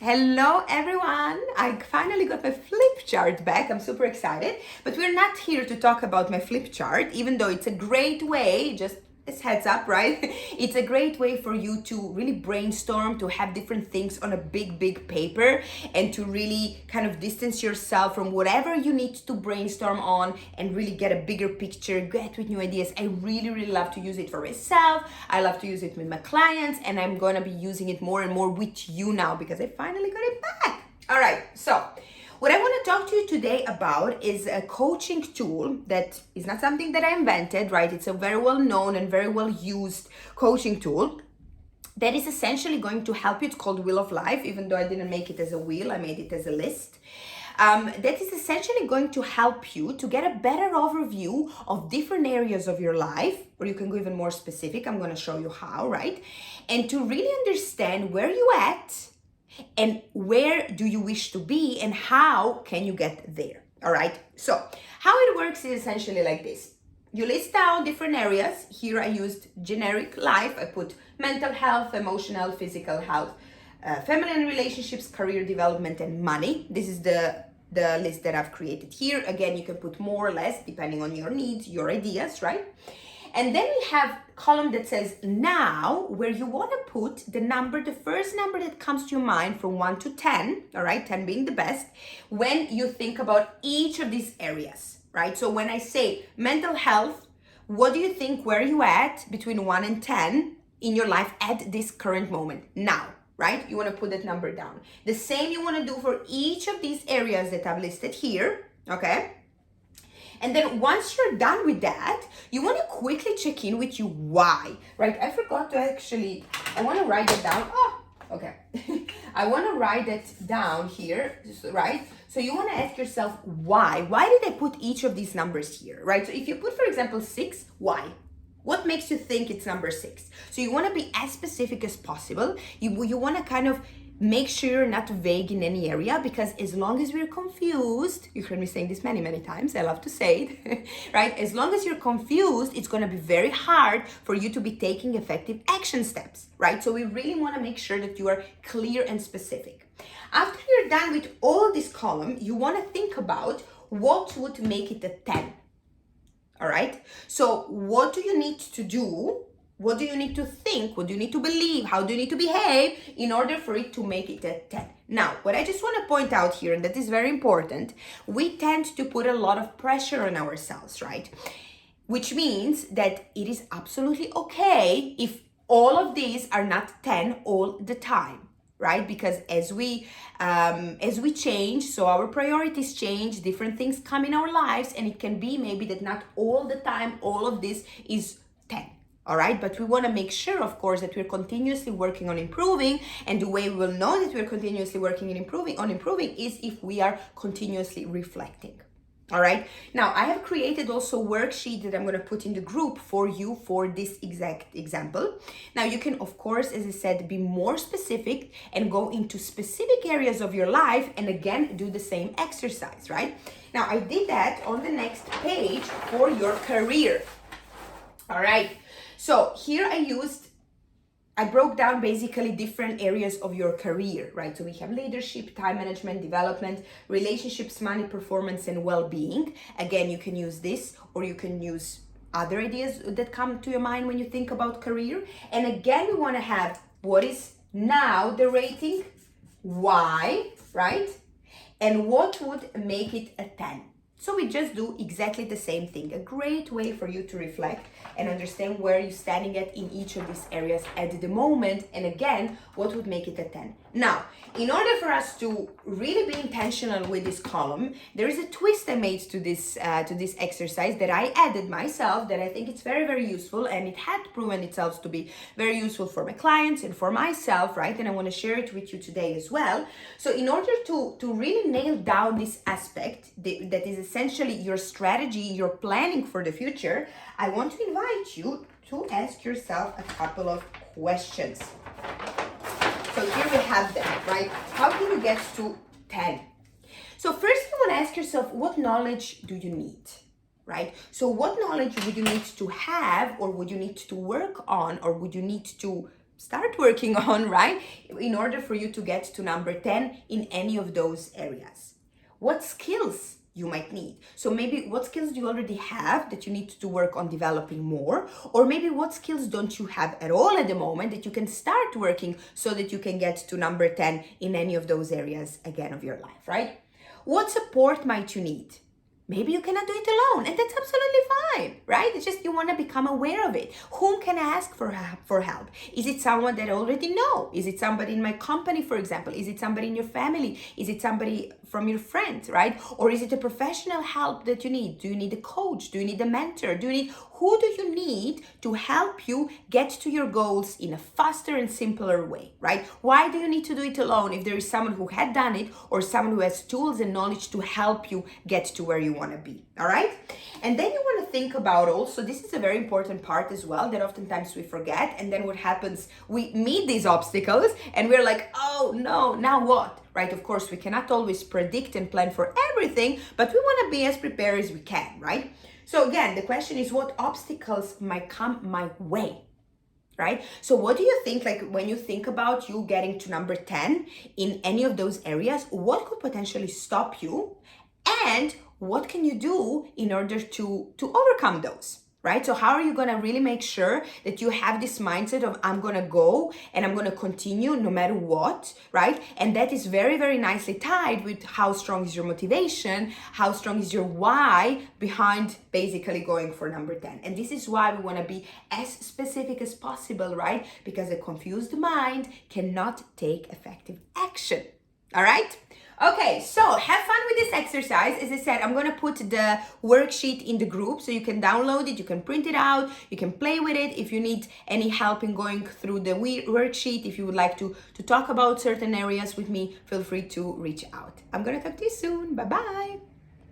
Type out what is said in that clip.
Hello everyone! I finally got my flip chart back. I'm super excited. But we're not here to talk about my flip chart, even though it's a great way, just as heads up, right? It's a great way for you to really brainstorm, to have different things on a big paper, and to really kind of distance yourself from whatever you need to brainstorm on and really get a bigger picture, get with new ideas. I really love to use it for myself. I love to use it with my clients, and I'm gonna be using it more and more with you now because I finally got it back. All right, so what I want to talk to you today about is a coaching tool that is not something that I invented, right? It's a very well known and very well used coaching tool that is essentially going to help you. It's called Wheel of Life, even though I didn't make it as a wheel, I made it as a list. That is essentially going to help you to get a better overview of different areas of your life, or you can go even more specific. I'm going to show you how, right? And to really understand where you at, and where do you wish to be and how can you get there. All right, so how it works is essentially like this. You list down different areas. Here I used generic life. I put mental health, emotional, physical health, family and relationships, career development, and money. This is the list that I've created here. Again, you can put more or less depending on your needs, your ideas, right? And then we have a column that says now, where you want to put the number, the first number that comes to your mind from 1 to 10, all right, 10 being the best, when you think about each of these areas, right? So when I say mental health, what do you think, where are you at between 1 and 10 in your life at this current moment now, right? You want to put that number down. The same you want to do for each of these areas that I've listed here, okay? And then once you're done with that, you want to quickly check in with you why, right? I forgot to actually, I want to write it down. Oh, okay. I want to write it down here, right? So you want to ask yourself why? Why did I put each of these numbers here, right? So if you put, for example, 6, why? What makes you think it's number 6? So you want to be as specific as possible. You want to kind of make sure you're not vague in any area, because as long as we're confused, you heard me saying this many times, I love to say it, right? As long as you're confused, it's going to be very hard for you to be taking effective action steps, right? So we really want to make sure that you are clear and specific. After you're done with all this column, you want to think about what would make it a 10. All right? So what do you need to do? What do you need to think? What do you need to believe? How do you need to behave in order for it to make it a 10? Now, what I just want to point out here, and that is very important, we tend to put a lot of pressure on ourselves, right? Which means that it is absolutely okay if all of these are not 10 all the time, right? Because as we change, so our priorities change, different things come in our lives, and it can be maybe that not all the time all of this is 10. All right, but we want to make sure, of course, that we're continuously working on improving, and the way we will know that we're continuously working on improving is if we are continuously reflecting. All right, now I have created also a worksheet that I'm going to put in the group for you for this exact example. Now you can, of course, as I said, be more specific and go into specific areas of your life, and again do the same exercise, right? Now I did that on the next page for your career. All right. So here I broke down basically different areas of your career, right? So we have leadership, time management, development, relationships, money, performance, and well-being. Again, you can use this, or you can use other ideas that come to your mind when you think about career. And again, we want to have what is now the rating, why, right? And what would make it a 10. So we just do exactly the same thing. A great way for you to reflect and understand where you're standing at in each of these areas at the moment. And again, what would make it a 10. Now, in order for us to really be intentional with this column, there is a twist I made to this exercise that I added myself, that I think it's very useful, and it had proven itself to be very useful for my clients and for myself, right? And I want to share it with you today as well. So in order to really nail down this aspect that is essentially your strategy, your planning for the future, I want to invite you to ask yourself a couple of questions. So here we have them, right? How can you get to 10? So first you want to ask yourself, what knowledge do you need, right? So what knowledge would you need to have, or would you need to work on, or would you need to start working on, right? In order for you to get to number 10 in any of those areas. What skills you might need. So maybe what skills do you already have that you need to work on developing more? Or maybe what skills don't you have at all at the moment that you can start working so that you can get to number 10 in any of those areas again of your life, right? What support might you need? Maybe you cannot do it alone, and that's absolutely fine, right? It's just you want to become aware of it. Whom can I ask for help? Is it someone that I already know? Is it somebody in my company, for example? Is it somebody in your family? Is it somebody from your friends, right? Or is it a professional help that you need? Do you need a coach? Do you need a mentor? Who do you need to help you get to your goals in a faster and simpler way, right? Why do you need to do it alone if there is someone who had done it or someone who has tools and knowledge to help you get to where you want to be, all right? And then you want to think about also, this is a very important part as well that oftentimes we forget, and then what happens, we meet these obstacles and we're like, oh no, now what? Right? Of course, we cannot always predict and plan for everything, but we want to be as prepared as we can, right? So again, the question is what obstacles might come my way, right? So what do you think, like when you think about you getting to number 10 in any of those areas, what could potentially stop you? And what can you do in order to overcome those? Right? So how are you going to really make sure that you have this mindset of I'm going to go and I'm going to continue no matter what, right? And that is very, very nicely tied with how strong is your motivation, how strong is your why behind basically going for number 10. And this is why we want to be as specific as possible, right? Because a confused mind cannot take effective action. All right? Okay, so have fun with this exercise. As I said, I'm gonna put the worksheet in the group so you can download it, you can print it out, you can play with it. If you need any help in going through the worksheet, if you would like to talk about certain areas with me, feel free to reach out. I'm gonna talk to you soon. Bye-bye.